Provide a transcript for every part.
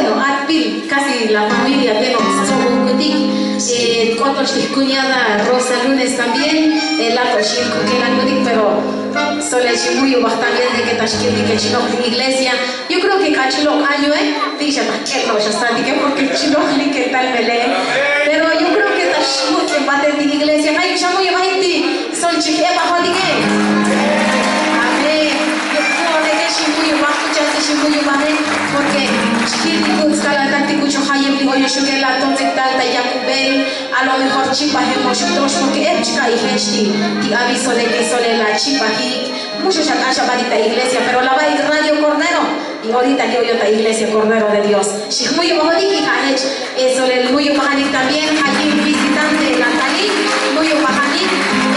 bueno, Atpil, casi la familia de los otros cuñada Rosa Lunes también, el lato chico que la cudic, pero solo es muy también de que tashkil que chino de iglesia. Yo creo que cachilo año dice que no ya está que porque chino ni que tal mele. Pero yo creo que tashkil que parte de iglesia, hay que muy baiti, son chique bajo de que. Amén. Yo creo de que chimuyo bajo ya chimuyo bajo porque chiquil de escala táctico yo hayem digo yo que la tonte tal ta Yakubel a lo mejor chipa hemos otros porque es chica y hesti y aviso de que sole la chipa aquí muchos ya calla barita iglesia pero la va a ir radio Cordero y ahorita yo ta iglesia Cordero de Dios si muy bahadi que hech eso el muy bahadi también allí visitante la Cali muy bahadi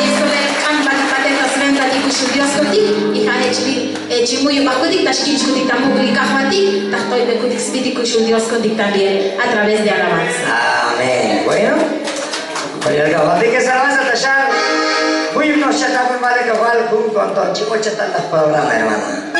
eso el camba de patetas venta de Dios contigo y hech muy bahadi tashkil chuti tampoco y kahati tastoy de kudik spiti kushun Dios contigo también a través de alabanza. Amén. Bueno, así que esa raza tachar, muy unos chatabos vale que vale con todo chico chatar las programas, hermana.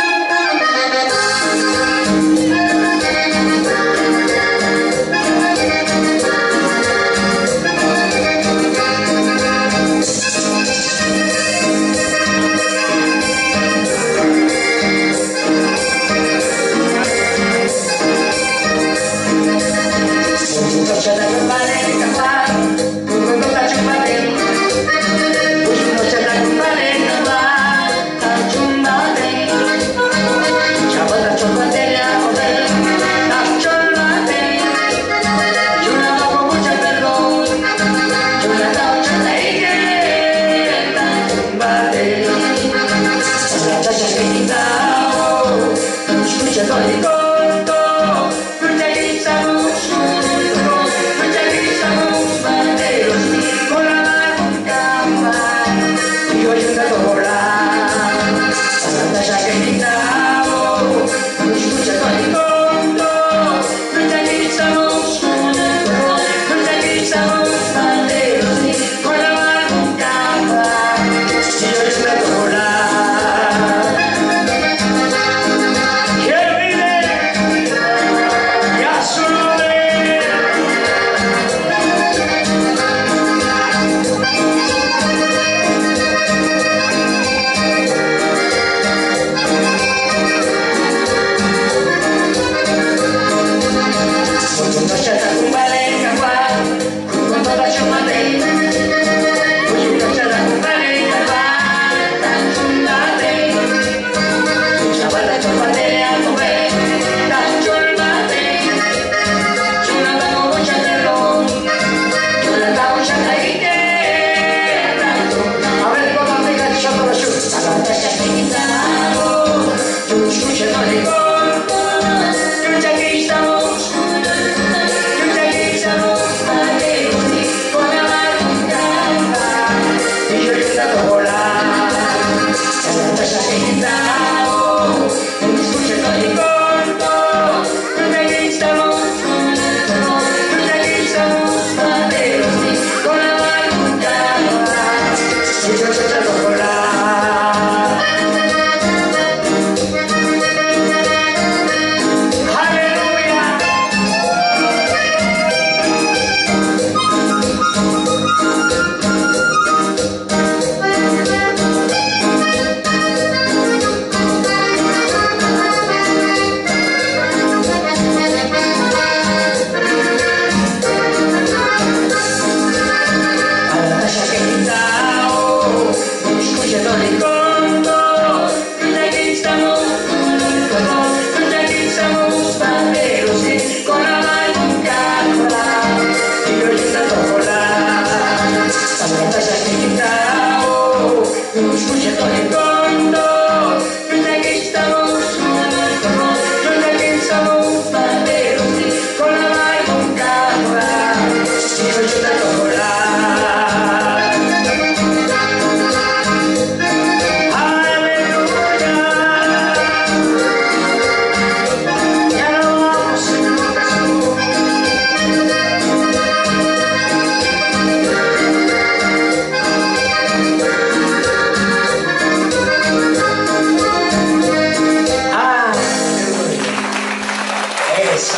Eso,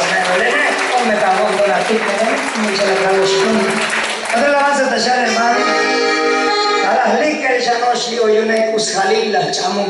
me estamos con la tica, mucha la traducción. Otra alabanza tallar, hermano. A las licas ya no sigo y una jalil, la chamo.